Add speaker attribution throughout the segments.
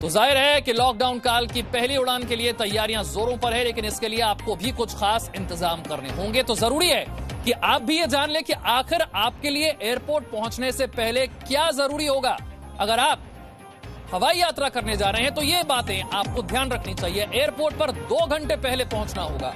Speaker 1: तो जाहिर है कि लॉकडाउन काल की पहली उड़ान के लिए तैयारियां जोरों पर है, लेकिन इसके लिए आपको भी कुछ खास इंतजाम करने होंगे। तो जरूरी है कि आप भी ये जान लें कि आखिर आपके लिए एयरपोर्ट पहुंचने से पहले क्या जरूरी होगा। अगर आप हवाई यात्रा करने जा रहे हैं तो ये बातें आपको ध्यान रखनी चाहिए। एयरपोर्ट पर 2 घंटे पहले पहुंचना होगा।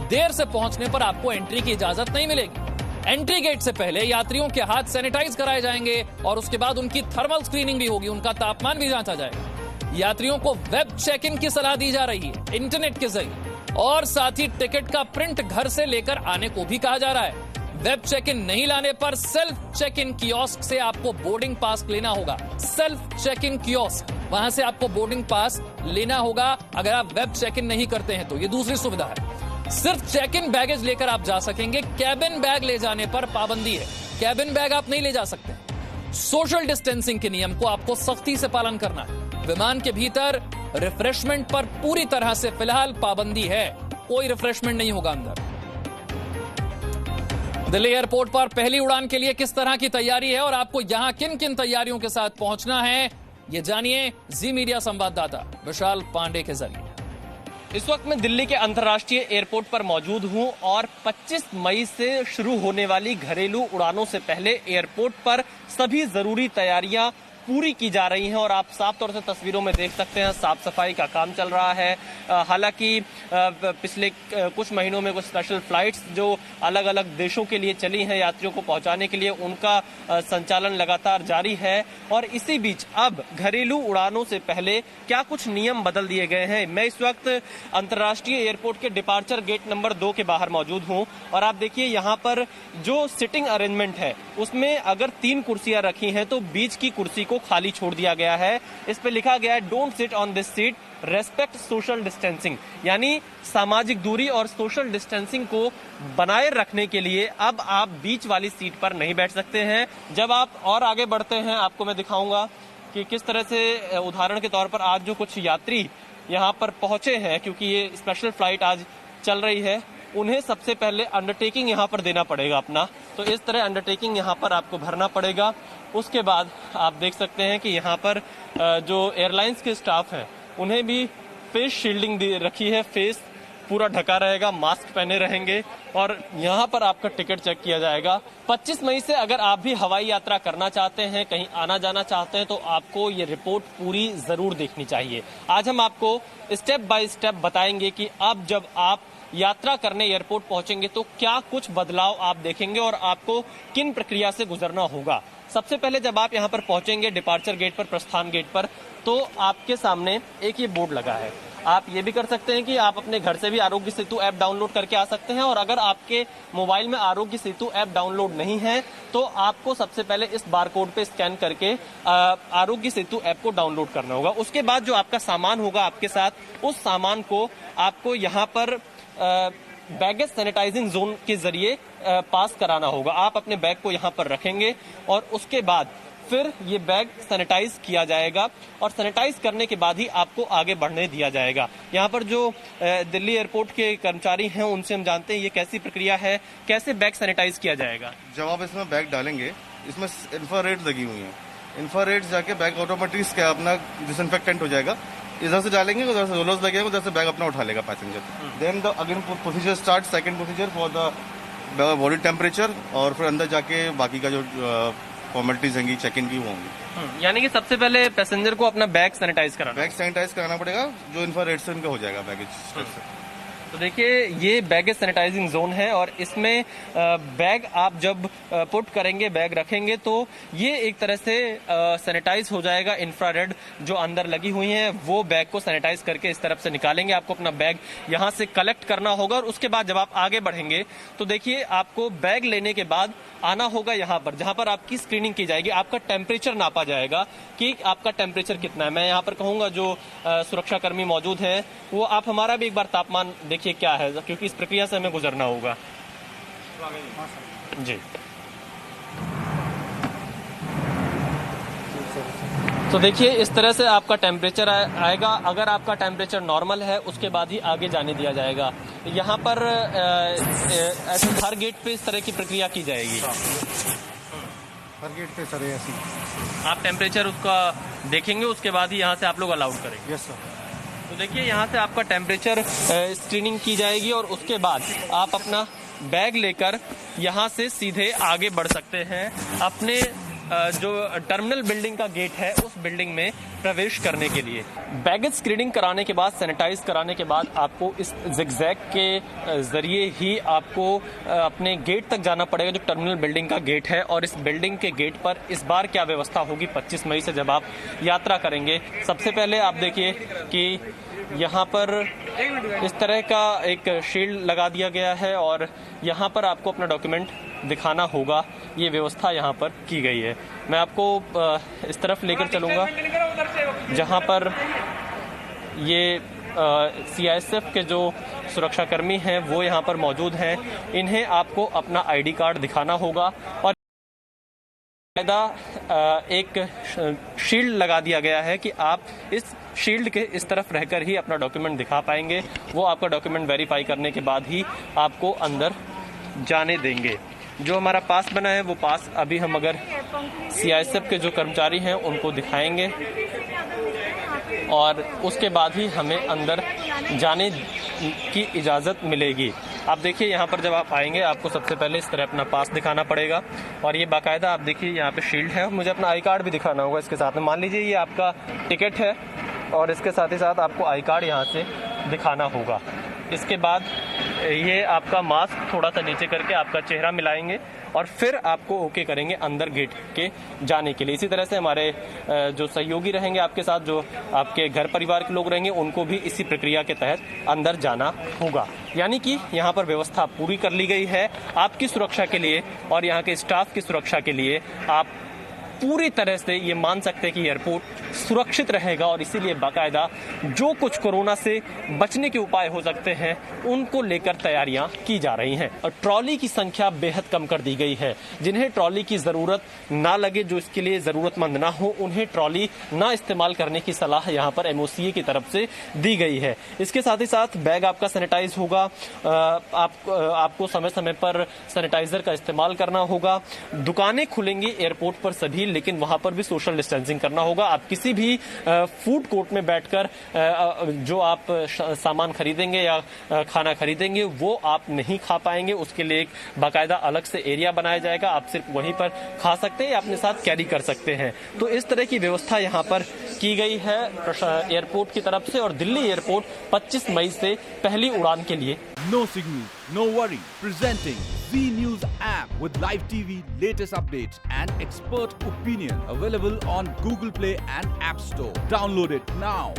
Speaker 1: देर से पहुंचने पर आपको एंट्री की इजाजत नहीं मिलेगी। एंट्री गेट से पहले यात्रियों के हाथ सैनिटाइज कराए जाएंगे और उसके बाद उनकी थर्मल स्क्रीनिंग भी होगी, उनका तापमान भी जांचा जाएगा। यात्रियों को वेब चेक इन की सलाह दी जा रही है इंटरनेट के जरिए, और साथ ही टिकट का प्रिंट घर से लेकर आने को भी कहा जा रहा है। वेब चेक इन नहीं लाने पर सेल्फ चेक इन कियोस्क से आपको बोर्डिंग पास लेना होगा। सेल्फ चेक इन कियोस्क, वहां से आपको बोर्डिंग पास लेना होगा अगर आप वेब चेक इन नहीं करते हैं तो। ये दूसरी सुविधा है। सिर्फ चेक इन बैगेज लेकर आप जा सकेंगे। कैबिन बैग ले जाने पर पाबंदी है। कैबिन बैग आप नहीं ले जा सकते। सोशल डिस्टेंसिंग के नियम को आपको सख्ती से पालन करना है। विमान के भीतर रिफ्रेशमेंट पर पूरी तरह से फिलहाल पाबंदी है। कोई रिफ्रेशमेंट नहीं होगा अंदर। दिल्ली एयरपोर्ट पर पहली उड़ान के लिए किस तरह की तैयारी है और आपको यहां किन किन तैयारियों के साथ पहुंचना है, ये जानिए जी मीडिया संवाददाता विशाल पांडे के जरिए।
Speaker 2: इस वक्त मैं दिल्ली के अंतर्राष्ट्रीय एयरपोर्ट पर मौजूद हूं और 25 मई से शुरू होने वाली घरेलू उड़ानों से पहले एयरपोर्ट पर सभी जरूरी तैयारियां पूरी की जा रही हैं और आप साफ तौर से तस्वीरों में देख सकते हैं साफ सफाई का काम चल रहा है। हालांकि पिछले कुछ महीनों में कुछ स्पेशल फ्लाइट्स जो अलग अलग देशों के लिए चली हैं यात्रियों को पहुंचाने के लिए, उनका संचालन लगातार जारी है। और इसी बीच अब घरेलू उड़ानों से पहले क्या कुछ नियम बदल दिए गए हैं। मैं इस वक्त अंतर्राष्ट्रीय एयरपोर्ट के डिपार्चर गेट नंबर 2 के बाहर मौजूद हूं और आप देखिए यहाँ पर जो सिटिंग अरेंजमेंट है उसमें अगर 3 कुर्सियां रखी हैं तो बीच की कुर्सी को खाली छोड़ दिया गया है। इस पे लिखा गया है don't sit on this seat, respect social distancing, यानी सामाजिक दूरी और सोशल डिस्टेंसिंग को बनाए रखने के लिए अब आप बीच वाली सीट पर नहीं बैठ सकते हैं। जब आप और आगे बढ़ते हैं आपको मैं दिखाऊंगा कि किस तरह से, उदाहरण के तौर पर आज जो कुछ यात्री यहाँ पर पहुंचे हैं, क्योंकि ये स्पेशल फ्लाइट आज चल रही है, उन्हें सबसे पहले अंडरटेकिंग यहाँ पर देना पड़ेगा अपना। तो इस तरह अंडरटेकिंग यहाँ पर आपको भरना पड़ेगा। उसके बाद आप देख सकते हैं कि यहाँ पर जो एयरलाइंस के स्टाफ हैं उन्हें भी फेस शील्डिंग रखी है। फेस पूरा ढका रहेगा, मास्क पहने रहेंगे और यहाँ पर आपका टिकट चेक किया जाएगा। 25 मई से अगर आप भी हवाई यात्रा करना चाहते हैं, कहीं आना जाना चाहते हैं, तो आपको ये रिपोर्ट पूरी जरूर देखनी चाहिए। आज हम आपको स्टेप बाय स्टेप बताएंगे कि अब जब आप यात्रा करने एयरपोर्ट पहुंचेंगे तो क्या कुछ बदलाव आप देखेंगे और आपको किन प्रक्रिया से गुजरना होगा। सबसे पहले जब आप यहाँ पर पहुंचेंगे डिपार्चर गेट पर, प्रस्थान गेट पर, तो आपके सामने एक ये बोर्ड लगा है। आप ये भी कर सकते हैं कि आप अपने घर से भी आरोग्य सेतु ऐप डाउनलोड करके आ सकते हैं, और अगर आपके मोबाइल में आरोग्य सेतु ऐप डाउनलोड नहीं है तो आपको सबसे पहले इस बार कोड पे स्कैन करके आरोग्य सेतु ऐप को डाउनलोड करना होगा। उसके बाद जो आपका सामान होगा आपके साथ, उस सामान को आपको यहाँ पर बैगेज सैनिटाइजिंग जोन के जरिए पास कराना होगा। आप अपने बैग को यहाँ पर रखेंगे और उसके बाद फिर ये बैग सैनिटाइज किया जाएगा और सैनिटाइज करने के बाद ही आपको आगे बढ़ने दिया जाएगा। यहाँ पर जो दिल्ली एयरपोर्ट के कर्मचारी हैं उनसे हम जानते हैं ये कैसी प्रक्रिया है, कैसे बैग सैनिटाइज किया जाएगा।
Speaker 3: जब आप इसमें बैग डालेंगे, इसमें इंफ्रारेड लगी हुई है। इंफ्रारेड जाके बैग ऑटोमेटिक क्या अपना डिसइंफेक्टेंट हो जाएगा। इधर से डालेंगे, उधर से रोलर्स लगेगा, उधर से बैग अपना उठा लेगा passenger. Then the again procedure start, second procedure for the body temperature, और फिर अंदर जाके बाकी का जो फॉर्मेलिटीज होंगी चेक इन की वो होंगी।
Speaker 2: यानी कि सबसे पहले पैसेंजर को अपना बैग सैनिटाइज कराना,
Speaker 3: बैग सैनिटाइज कराना पड़ेगा, जो इंफ्रारेड से उनका हो जाएगा बैगेज।
Speaker 2: तो देखिए ये बैगेज सैनिटाइजिंग जोन है और इसमें बैग आप जब पुट करेंगे, बैग रखेंगे, तो ये एक तरह से सैनिटाइज हो जाएगा। इंफ्रारेड जो अंदर लगी हुई हैं वो बैग को सैनिटाइज करके इस तरफ से निकालेंगे। आपको अपना बैग यहाँ से कलेक्ट करना होगा और उसके बाद जब आप आगे बढ़ेंगे तो देखिए आपको बैग लेने के बाद आना होगा यहाँ पर, जहाँ पर आपकी स्क्रीनिंग की जाएगी। आपका टेम्परेचर नापा जाएगा कि आपका टेम्परेचर कितना है। मैं यहाँ पर कहूँगा जो सुरक्षा कर्मी मौजूद हैं वो आप हमारा भी एक बार तापमान देखिए क्या है, क्योंकि इस प्रक्रिया से हमें गुजरना होगा जी। तो देखिए इस तरह से आपका टेम्परेचर आएगा। अगर आपका टेम्परेचर नॉर्मल है उसके बाद ही आगे जाने दिया जाएगा। यहाँ पर ऐसे हर गेट पे इस तरह की प्रक्रिया की जाएगी।
Speaker 4: हर गेट पे सर ऐसी।
Speaker 2: आप टेम्परेचर उसका देखेंगे, उसके बाद ही यहाँ से आप लोग अलाउड करेंगे?
Speaker 4: Yes sir.
Speaker 2: तो देखिए यहाँ से आपका टेम्परेचर स्क्रीनिंग की जाएगी और उसके बाद आप अपना बैग लेकर यहाँ से सीधे आगे बढ़ सकते हैं अपने जो टर्मिनल बिल्डिंग का गेट है उस बिल्डिंग में प्रवेश करने के लिए। बैगेज स्क्रीनिंग कराने के बाद, सैनिटाइज कराने के बाद आपको इस जिगजैग के जरिए ही आपको अपने गेट तक जाना पड़ेगा जो टर्मिनल बिल्डिंग का गेट है। और इस बिल्डिंग के गेट पर इस बार क्या व्यवस्था होगी 25 मई से जब आप यात्रा करेंगे। सबसे पहले आप देखिए कि यहाँ पर इस तरह का एक शील्ड लगा दिया गया है और यहाँ पर आपको अपना डॉक्यूमेंट दिखाना होगा। ये व्यवस्था यहाँ पर की गई है। मैं आपको इस तरफ लेकर चलूँगा जहाँ पर ये CISF के जो सुरक्षाकर्मी हैं वो यहाँ पर मौजूद हैं। इन्हें आपको अपना ID कार्ड दिखाना होगा और एक शील्ड लगा दिया गया है कि आप इस शील्ड के इस तरफ रहकर ही अपना डॉक्यूमेंट दिखा पाएंगे। वो आपका डॉक्यूमेंट वेरीफाई करने के बाद ही आपको अंदर जाने देंगे। जो हमारा पास बना है वो पास अभी हम अगर CISF के जो कर्मचारी हैं उनको दिखाएंगे और उसके बाद ही हमें अंदर जाने की इजाज़त मिलेगी। आप देखिए यहाँ पर जब आप आएंगे आपको सबसे पहले इस तरह अपना पास दिखाना पड़ेगा और ये बाकायदा आप देखिए यहाँ पे शील्ड है। मुझे अपना आई कार्ड भी दिखाना होगा इसके साथ में। मान लीजिए ये आपका टिकट है और इसके साथ ही साथ आपको आई कार्ड यहाँ से दिखाना होगा। इसके बाद ये आपका मास्क थोड़ा सा नीचे करके आपका चेहरा मिलाएंगे और फिर आपको ओके करेंगे अंदर गेट के जाने के लिए। इसी तरह से हमारे जो सहयोगी रहेंगे आपके साथ, जो आपके घर परिवार के लोग रहेंगे, उनको भी इसी प्रक्रिया के तहत अंदर जाना होगा। यानी कि यहाँ पर व्यवस्था पूरी कर ली गई है आपकी सुरक्षा के लिए और यहाँ के स्टाफ की सुरक्षा के लिए। आप पूरी तरह से ये मान सकते हैं कि एयरपोर्ट सुरक्षित रहेगा और इसीलिए बाकायदा जो कुछ कोरोना से बचने के उपाय हो सकते हैं उनको लेकर तैयारियां की जा रही हैं। और ट्रॉली की संख्या बेहद कम कर दी गई है। जिन्हें ट्रॉली की जरूरत ना लगे, जो इसके लिए जरूरतमंद ना हो, उन्हें ट्रॉली ना इस्तेमाल करने की सलाह यहाँ पर MOCA की तरफ से दी गई है। इसके साथ ही साथ बैग आपका सैनिटाइज होगा। आपको समय समय पर सैनिटाइजर का इस्तेमाल करना होगा। दुकानें खुलेंगी एयरपोर्ट पर सभी, लेकिन वहां पर भी सोशल डिस्टेंसिंग करना होगा। आप किसी भी फूड कोर्ट में बैठकर जो आप सामान खरीदेंगे या खाना खरीदेंगे वो आप नहीं खा पाएंगे। उसके लिए एक बाकायदा अलग से एरिया बनाया जाएगा। आप सिर्फ वहीं पर खा सकते हैं या अपने साथ कैरी कर सकते हैं। तो इस तरह की व्यवस्था यहाँ पर की गई है एयरपोर्ट की तरफ से। और दिल्ली एयरपोर्ट 25 मई से पहली उड़ान के लिए
Speaker 5: No signal, no worry. Presenting Z News app with live TV, latest updates and expert opinion. Available on Google Play and App Store. Download it now.